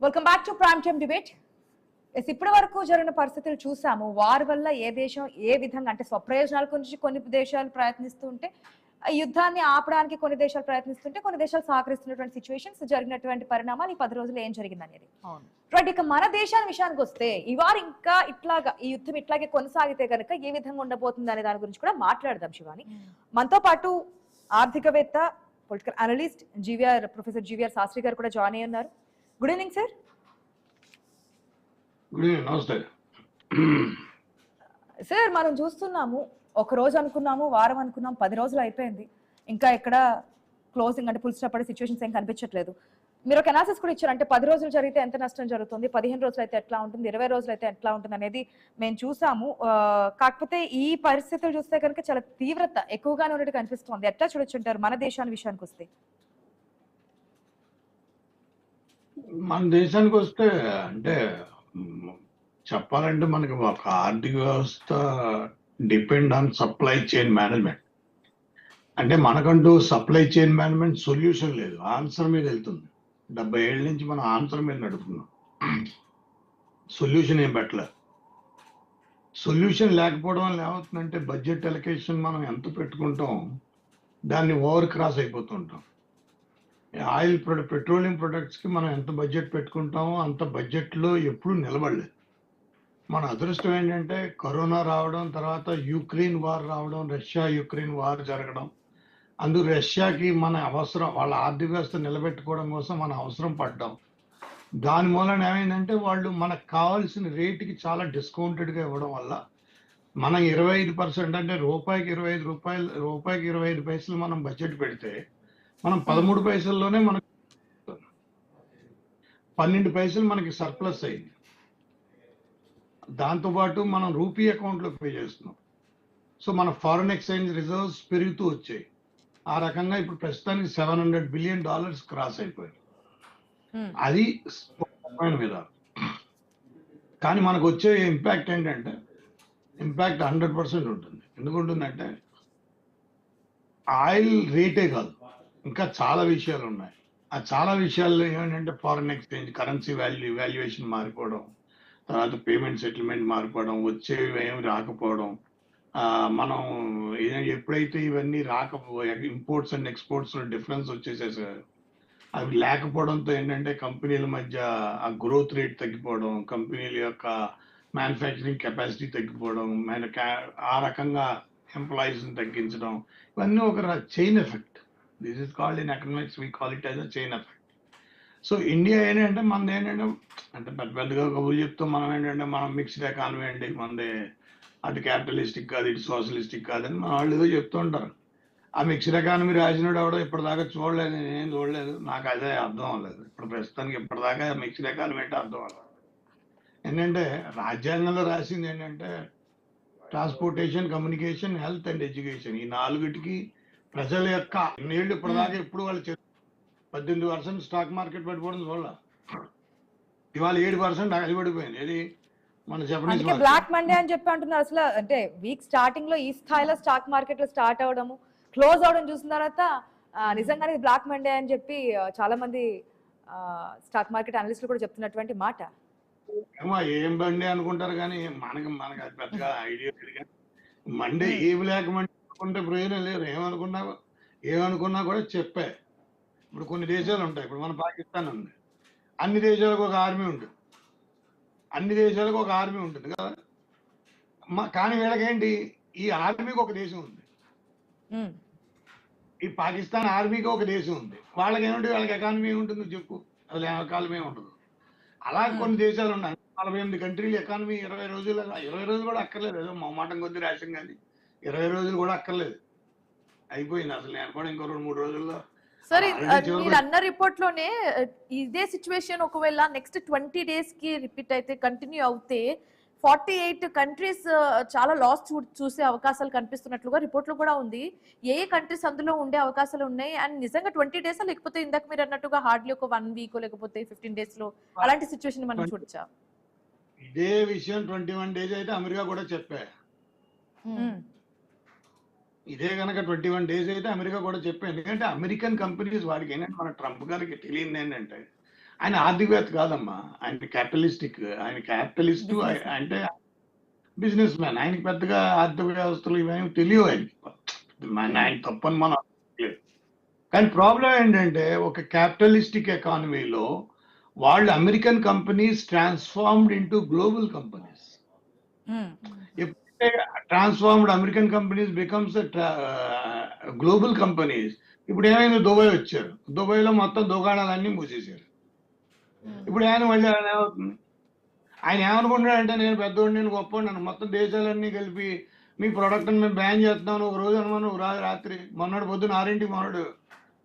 Welcome back to prime time debate. ఇప్పటి వరకు జరిగిన పరిస్థితులు చూసాము. వారి వల్ల ఏ దేశం ఏ విధంగా అంటే స్వప్రయోజనాల గురించి కొన్ని దేశాలు ప్రయత్నిస్తూ ఉంటే, యుద్ధాన్ని ఆపడానికి కొన్ని దేశాలు ప్రయత్నిస్తుంటే, కొన్ని దేశాలు సహకరిస్తున్నటువంటి సిచ్యువేషన్స్, జరిగినటువంటి పరిణామాలు ఈ 10 రోజులు ఏం జరిగింది అనేది. రైట్, ఇక మన దేశాల విషయానికి వస్తే ఈ వారు ఇంకా ఇట్లాగా ఈ యుద్ధం ఇట్లాగే కొనసాగితే కనుక ఏ విధంగా ఉండబోతుంది అనే దాని గురించి కూడా మాట్లాడదాం. శివాని, మనతో పాటు ఆర్థికవేత్త, political analyst professor GVR Sastry గారు కూడా జాయిన్ అయ్యి ఉన్నారు. Good evening sir. Good evening, నమస్తే సార్. మనం చూస్తున్నాము, ఒక రోజు అనుకున్నాము, వారం అనుకున్నాం, 10 రోజులు అయిపోయింది, ఇంకా ఎక్కడ క్లోజింగ్ అంటే ఫుల్ స్టాప్ పడే సిచ్యువేషన్స్ ఏం కనిపించట్లేదు. మీరు ఒక అనాలిసిస్ కూడా ఇచ్చారు, అంటే 10 రోజులు జరిగితే ఎంత నష్టం జరుగుతుంది, 15 రోజులు అయితే ఎట్లా ఉంటుంది, 20 రోజులు అయితే ఎట్లా ఉంటుంది అనేది మేము చూసాము. కాకపోతే ఈ పరిస్థితులు చూస్తే కనుక చాలా తీవ్రత ఎక్కువగానే ఉన్నట్టు కనిపిస్తుంది. ఎట్లా చూడొచ్చుంటారు మన దేశాన్ని విషయానికి వస్తే? మన దేశానికి వస్తే అంటే చెప్పాలంటే మనకి ఒక ఆర్థిక వ్యవస్థ depend on supply chain management. అంటే మనకంటూ సప్లై చైన్ మేనేజ్మెంట్ సొల్యూషన్ లేదు, ఆన్సర్ మీద వెళ్తుంది. 70 ఏళ్ళ నుంచి మనం ఆన్సర్ మీద నడుపుతున్నాం, సొల్యూషన్ ఏం పెట్టలేదు. సొల్యూషన్ లేకపోవడం వల్ల ఏమవుతుందంటే బడ్జెట్ అలొకేషన్ మనం ఎంత పెట్టుకుంటాం దాన్ని ఓవర్ క్రాస్ అయిపోతుంటాం. ఆయిల్ పెట్రోలియం ప్రొడక్ట్స్కి మనం ఎంత బడ్జెట్ పెట్టుకుంటామో అంత బడ్జెట్లో ఎప్పుడూ నిలబడలేదు. మన అదృష్టం ఏంటంటే కరోనా రావడం, తర్వాత యుక్రెయిన్ వార్ రావడం, రష్యా యుక్రెయిన్ వార్ జరగడం, అందుకు రష్యాకి మన అవసరం, వాళ్ళ ఆర్థిక వ్యవస్థ నిలబెట్టుకోవడం కోసం మన అవసరం పడ్డాం. దాని మూలన ఏమైందంటే వాళ్ళు మనకు కావాల్సిన రేటుకి చాలా డిస్కౌంటెడ్గా ఇవ్వడం వల్ల మనం 25% అంటే రూపాయికి 25 పైసలు మనం బడ్జెట్ పెడితే మనం 13 పైసల్లోనే మనకు 12 పైసలు మనకి సర్ప్లస్ అయింది. దాంతోపాటు మనం రూపీ అకౌంట్లో పే చేస్తున్నాం. సో మన ఫారెన్ ఎక్స్చేంజ్ రిజర్వ్స్ పెరుగుతూ వచ్చాయి. ఆ రకంగా ఇప్పుడు ప్రస్తుతానికి $700 బిలియన్ క్రాస్ అయిపోయాయి. అది మీద. కానీ మనకు వచ్చే ఇంపాక్ట్ ఏంటంటే ఇంపాక్ట్ 100% ఉంటుంది. ఎందుకు ఉంటుందంటే ఆయిల్ రేటే కాదు, ఇంకా చాలా విషయాలు ఉన్నాయి. ఆ చాలా విషయాల్లో ఏంటంటే ఫారెన్ ఎక్స్చేంజ్, కరెన్సీ వాల్యుయేషన్ మారిపోవడం, తర్వాత పేమెంట్ సెటిల్మెంట్ మారిపోవడం, వచ్చేవి ఏమి రాకపోవడం, మనం ఎప్పుడైతే ఇవన్నీ ఇంపోర్ట్స్ అండ్ ఎక్స్పోర్ట్స్ డిఫరెన్స్ వచ్చేసేసారు, అవి లేకపోవడంతో ఏంటంటే కంపెనీల మధ్య ఆ గ్రోత్ రేట్ తగ్గిపోవడం, కంపెనీల యొక్క మ్యానుఫ్యాక్చరింగ్ కెపాసిటీ తగ్గిపోవడం, ఆ రకంగా ఎంప్లాయీస్ని తగ్గించడం, ఇవన్నీ ఒక chain effect. This is called in economics, we call it as a chain effect. So India ఏంటంటే మనది ఏంటంటే అంటే పెద్దగా కబుర్లు చెప్తాం. మనం ఏంటంటే మనం మిక్స్డ్ ఎకానమీ అండి, మనది అటు క్యాపిటలిస్టిక్ కాదు, ఇటు సోషలిస్టిక్ కాదని మన వాళ్ళు ఏదో చెప్తూ ఉంటారు. ఆ మిక్స్డ్ ఎకానమీ రాసినాడు ఎవడో ఇప్పటిదాకా చూడలేదు, నేనేం చూడలేదు, నాకు అదే అర్థం అవ్వలేదు. ఇప్పుడు ప్రస్తుతానికి ఇప్పటిదాకా మిక్స్డ్ ఎకానమీ అంటే అర్థం అవ్వలేదు. ఏంటంటే రాజ్యాంగంలో రాసింది ఏంటంటే transportation, communication, health and education, ఈ 4టికి ప్రజల యొక్క ఏళ్ళు ఇప్పటిదాకా ఎప్పుడు వాళ్ళు 18% స్టాక్ మార్కెట్ పడిపోవడం చూడాల, ఇవాళ 7% అదిపడిపోయింది. ఇది మన జపనీస్ బ్లాక్ మండే అని చెప్పి అంటున్నారు. అసలు అంటే వీక్ స్టార్టింగ్ లో ఈ స్థాయిలో స్టాక్ మార్కెట్ లో స్టార్ట్ అవడము, క్లోజ్ అవడం చూసిన తర్వాత నిజంగానే బ్లాక్ మండే అని చెప్పి చాలా మంది స్టాక్ మార్కెట్ అనలిస్టులు కూడా చెప్తున్నటువంటి మాట. ఏం బండి అనుకుంటారు కానీ మనకి అది పెద్దగా ఐడియా లేదు. మండే ఏ బ్లాక్ మండే అనుకుంటే ప్రయోజనం లేదు. ఏమనుకున్నా కూడా చెప్పే. ఇప్పుడు కొన్ని దేశాలు ఉంటాయి, ఇప్పుడు మన పాకిస్తాన్ ఉంది, అన్ని దేశాలకు ఒక ఆర్మీ ఉంటుంది కదా. కానీ వీళ్ళకేంటి, ఈ ఆర్మీకి ఒక దేశం ఉంది, ఈ పాకిస్తాన్ ఆర్మీకి ఒక దేశం ఉంది. వాళ్ళకేమిటి, వాళ్ళకి ఎకానమీ ఉంటుంది చెప్పు, అసలు ఎకానమీ ఉండదు. అలా కొన్ని దేశాలు ఉన్నాయి, 48 కంట్రీలు ఎకానమీ 20 రోజులు కూడా అక్కర్లేదు, ఏదో మొమ్మాటం కొద్ది రాశాం కానీ 20 రోజులు కూడా అక్కర్లేదు, అయిపోయింది. అసలు నేను కూడా ఇంకో 2-3 రోజుల్లో. సరే, మీరు అన్న రిపోర్ట్ లోనే ఇదే సిచ్యువేషన్ ఒకవేళ నెక్స్ట్ 20 days కి రిపీట్ అయితే, కంటిన్యూ అవుతే 48 కంట్రీస్ చాలా లాస్ చూసే అవకాశాలు కనిపిస్తున్నట్లుగా రిపోర్ట్ లో కూడా ఉంది. ఏ కంట్రీస్ అందులో ఉండే అవకాశాలు ఉన్నాయి? అండ్ నిజంగా 20 days లేకపోతే ఇందాక మీరు అన్నట్టుగా హార్డ్లీ ఒక 1 week లేకపోతే 15 days లో అలాంటి సిచ్యువేషన్ మనం చూడొచ్చా? ఇదే విషయం 21 days అయితే అమెరికా కూడా చెప్పా. ఇదే కనుక 21 days అయితే అమెరికా కూడా చెప్పాను. ఎందుకంటే అమెరికన్ కంపెనీస్ వాడికి ఏంటంటే మన ట్రంప్ గారికి తెలియదు ఏంటంటే ఆయన ఆర్థికవేత్త కాదమ్మా, ఆయన క్యాపిటలిస్టిక్, ఆయన క్యాపిటలిస్ట్ Businessman. అంటే బిజినెస్ మ్యాన్. ఆయనకి పెద్దగా ఆర్థిక వ్యవస్థలు ఇవేమి తెలియవు ఆయనకి. ఆయన తప్పని మనం అనట్లేదు. కానీ ప్రాబ్లం ఏంటంటే ఒక క్యాపిటలిస్టిక్ ఎకానమీలో వాళ్ళు American companies transformed into global companies. ఎప్పుడైతే transformed American companies becomes global companies, ఇప్పుడు ఏమైంది, దుబాయ్ వచ్చారు, దుబాయ్లో మొత్తం దుకాణాలన్నీ మూసేశారు. ఇప్పుడు ఆయన మళ్ళీ ఆయన ఏమవుతుంది, ఆయన ఏమనుకుంటున్నాడంటే నేను పెద్దోడు, నేను గొప్పవాడు, నన్ను మొత్తం దేశాలన్నీ కలిపి మీ ప్రోడక్ట్ మేము బ్యాన్ చేస్తున్నాను, ఒక రోజు అనుమానం రాత్రి మొన్నటి పొద్దున 6 మొన్నడు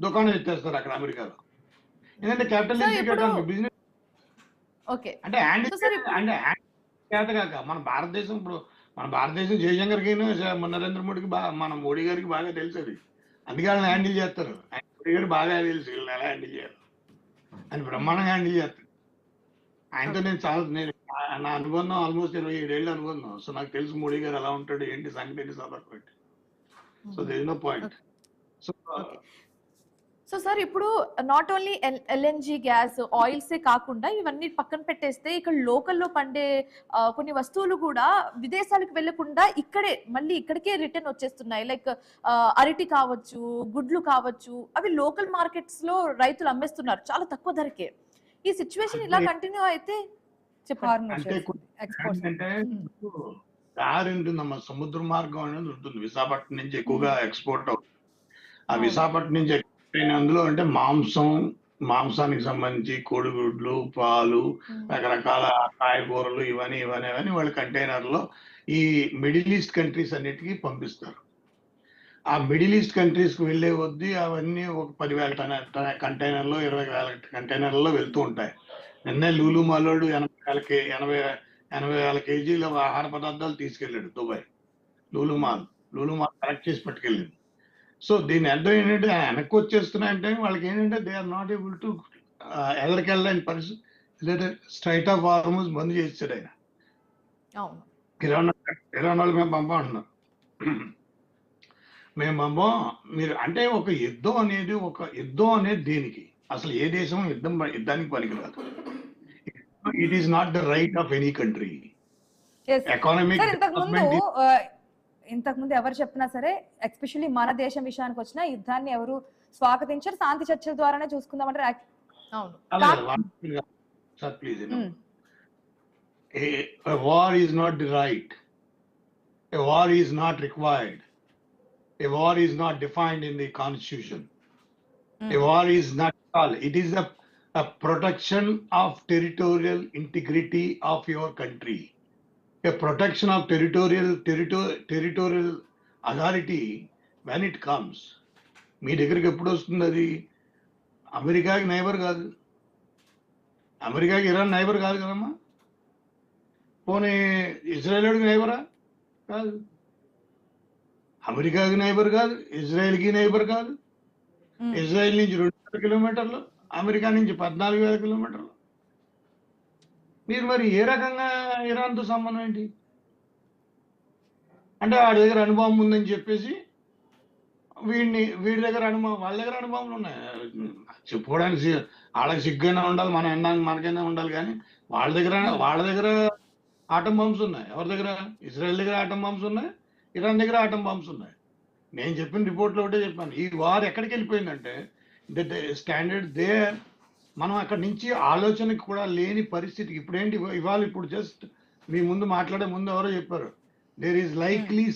దుకాణం ఎత్తేస్తారు అక్కడ అమెరికాలో. ఎందుకంటే క్యాపిటలిస్టిక్ ఎకానమీ, బిజినెస్ ఓకే. అంటే హ్యాండ్ కాక మన భారతదేశం, ఇప్పుడు మన భారతదేశం జయశంకర్కి నరేంద్ర మోడీకి మన మోడీ గారికి బాగా తెలుసు అది, అందుకే వాళ్ళని హ్యాండిల్ చేస్తారు. ఆయన మోడీ గారికి బాగా తెలుసు వీళ్ళని ఎలా హ్యాండిల్ చేయాలి, ఆయన బ్రహ్మాండంగా హ్యాండిల్ చేస్తారు. ఆయనతో నేను నా అనుబంధం ఆల్మోస్ట్ 27 ఏళ్ళ అనుబంధం. సో నాకు తెలుసు మోడీ గారు ఎలా ఉంటాడు, ఏంటి సంగతి, ఏంటి సభకు. So there is no point. So sir, ఇప్పుడు నాట్ ఓన్లీ ఎల్ఎన్జి గ్యాస్ ఆయిల్సే కాకుండా ఇవన్నీ పక్కన పెట్టేస్తే ఇక్కడ లోకల్లో పండే కొన్ని వస్తువులు కూడా విదేశాలకు వెళ్లకుండా మళ్ళీ ఇక్కడికే రిటర్న్ వచ్చేస్తున్నాయి. లైక్ అరటి కావచ్చు, గుడ్లు కావచ్చు, అవి లోకల్ మార్కెట్స్ లో రైతులు అమ్మేస్తున్నారు చాలా తక్కువ ధరకే. ఈ సిచ్యువేషన్ ఇలా కంటిన్యూ అయితే దారి ఉంటుందమ్మా, సముద్ర మార్గం అనేది ఉంటుంది. విశాఖపట్నం నుంచి ఎక్కువగా ఎక్స్పోర్ట్ అవుతుంది. ఆ విశాఖపట్నం నుంచి అందులో అంటే మాంసానికి సంబంధించి కోడిగుడ్లు, పాలు, రకరకాల కాయగూరలు, ఇవన్నీ వాళ్ళు కంటైనర్లో ఈ మిడిల్ ఈస్ట్ కంట్రీస్ అన్నిటికీ పంపిస్తారు. ఆ మిడిల్ ఈస్ట్ కంట్రీస్కి వెళ్ళే కొద్దీ అవన్నీ ఒక 10,000 కంటైనర్లో 20,000 కంటైనర్లో వెళ్తూ ఉంటాయి. నిన్నే లూలు మాలోడు 80,000 కేజీల ఆహార పదార్థాలు తీసుకెళ్ళాడు దుబాయ్. లూలు మాల్ కలెక్ట్ చేసి పట్టుకెళ్ళింది. సో దీని అర్థం ఏంటంటే వెనక్కి వచ్చేస్తున్నాయంటే వాళ్ళకి ఏంటంటే they are not able to ఎదరికెళ్ళని పరిస్థితి. లేదా స్ట్రైట్ ఆఫ్ హార్మోన్స్ బంద్ చేస్తాడు ఆయన. 24 మేము పంపమంటున్నాం, మేము పంపం. మీరు అంటే ఒక యుద్ధం అనేది దేనికి, అసలు ఏ దేశం యుద్ధానికి పనికిరాదు. It is not the right of any country. Economic ఇంతకుముందు ఎవరు చెప్పినా సరే, ఎస్పెషల్లీ మన దేశం విషయానికి వచ్చిన యుద్ధాన్ని ఎవరు స్వాగతించారు, శాంతి చర్చల ద్వారానే చూసుకుందామంటారు. A war is not the right. A war is not required. A war is not defined in the constitution. A war is not all. It is a protection of territorial integrity of your country. A protection of territorial authority when it comes. మీ దగ్గరికి ఎప్పుడు వస్తుంది అది? అమెరికాకి neighbour కాదు, అమెరికాకి Iran neighbour కాదు కదమ్మా. పోనీ ఇజ్రాయేల్కి నైబరా కాదు, అమెరికాకి నైబర్ కాదు, ఇజ్రాయెల్కి నైబర్ కాదు. ఇజ్రాయెల్ నుంచి 2,000 కిలోమీటర్లు, అమెరికా నుంచి 14,000 కిలోమీటర్లు. మీరు మరి ఏ రకంగా ఇరాన్తో సంబంధం ఏంటి? అంటే వాడి దగ్గర అనుభవం ఉందని చెప్పేసి వీడి దగ్గర వాళ్ళ దగ్గర అనుభవాలు ఉన్నాయి. చెప్పుకోవడానికి వాళ్ళకి సిగ్గైనా ఉండాలి, మనం ఎండానికి మనకైనా ఉండాలి. కానీ వాళ్ళ దగ్గర ఆటం బాంబ్స్ ఉన్నాయి. ఎవరి దగ్గర? ఇజ్రాయెల్ దగ్గర ఆటం బాంబ్స్ ఉన్నాయి, ఇరాన్ దగ్గర ఆటం బాంబ్స్ ఉన్నాయి. నేను చెప్పిన రిపోర్ట్లో ఒకటే చెప్పాను, ఈ వార్ ఎక్కడికి వెళ్ళిపోయిందంటే స్టాండర్డ్ దేర్. మనం అక్కడి నుంచి ఆలోచనకి కూడా లేని పరిస్థితికి ఇప్పుడు జస్ట్ మీ ముందు మాట్లాడే ముందు ఎవరో చెప్పారు, there is likely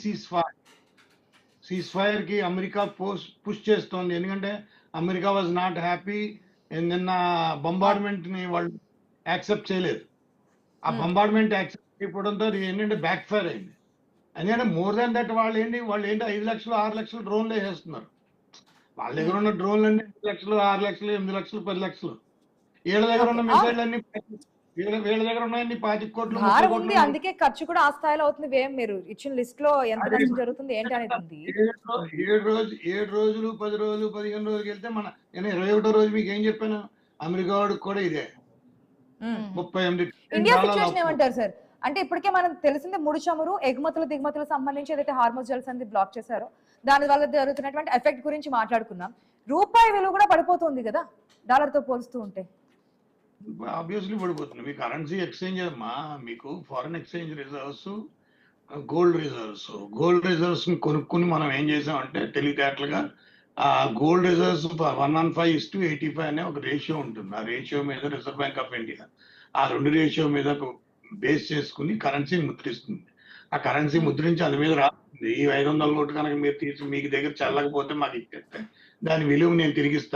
cease fire America push చేస్తోంది. ఎందుకంటే అమెరికా వాజ్ నాట్ హ్యాపీ. నిన్న బొంబార్డ్మెంట్ ని వాళ్ళు యాక్సెప్ట్ చేయలేదు. ఆ బొంబార్డ్మెంట్ యాక్సెప్ట్ చేయకపోవడంతో అది ఏంటంటే బ్యాక్ ఫైర్ అయింది. ఎందుకంటే మోర్ దాన్ దట్ వాళ్ళు ఏంటి 5 లక్షలు 6 లక్షలు డ్రోన్లు వేసేస్తున్నారు. వాళ్ళ దగ్గర ఉన్న డ్రోన్లు అన్ని 5 లక్షలు 6 లక్షలు 8 లక్షలు 10 లక్షలు. వీళ్ళ దగ్గర ఉన్న మిసైల్ అన్ని వీళ్ళ దగ్గర ఉన్నాయని 25 కోట్లు. అందుకే ఖర్చు కూడా ఆ స్థాయిలో అవుతుంది. మీరు ఇచ్చిన లిస్ట్ లో ఎంత ఖర్చు జరుగుతుంది ఏంటి అనేది ఉంది. 7 రోజులు 10 రోజులు 15 రోజులకి వెళ్తే నేను 21వ రోజు మీకు ఏం చెప్పాను, అమెరికా వాడికి కూడా ఇదే 38. ఇండియా సిచ్యువేషన్ ఏమంటారు సార్? అంటే ఇప్పటికే మనకు తెలిసిందే ముడి చమురు ఎగుమతులు దిగుమతులకు సంబంధించి ఏదైతే హార్మోజ్ జలసంధి బ్లాక్ చేశారో దాని వల్ల జరుగుతున్నటువంటి ఎఫెక్ట్ గురించి మాట్లాడుకున్నాం. రూపాయి విలువ కూడా పడిపోతుంది కదా డాలర్ తో పోలుస్తూ ఉంటే. ఆబ్వియస్లీ పడిపోతుంది. మీ కరెన్సీ ఎక్స్చేంజ్ అమ్మా, మీకు foreign exchange reserves, gold reserves. Gold reserves కొనుక్కుని మనం ఏం చేసామంటే తెలివితేటలుగా ఆ గోల్డ్ రిజర్వ్స్ 115:85 అనే ఒక రేషియో ఉంటుంది. ఆ రేషియో మీద రిజర్వ్ బ్యాంక్ ఆఫ్ ఇండియా ఆ 2 రేషియో మీద బేస్ చేసుకుని కరెన్సీని ముద్రిస్తుంది. ఆ కరెన్సీ ముద్రించి అది మీద రాస్తుంది. ఈ 500 నోటు కనుక మీరు తీసి మీకు దగ్గర చెల్లకపోతే మాకు ఇచ్చేస్తే దాని విలువ నేను తిరిగిస్తాను.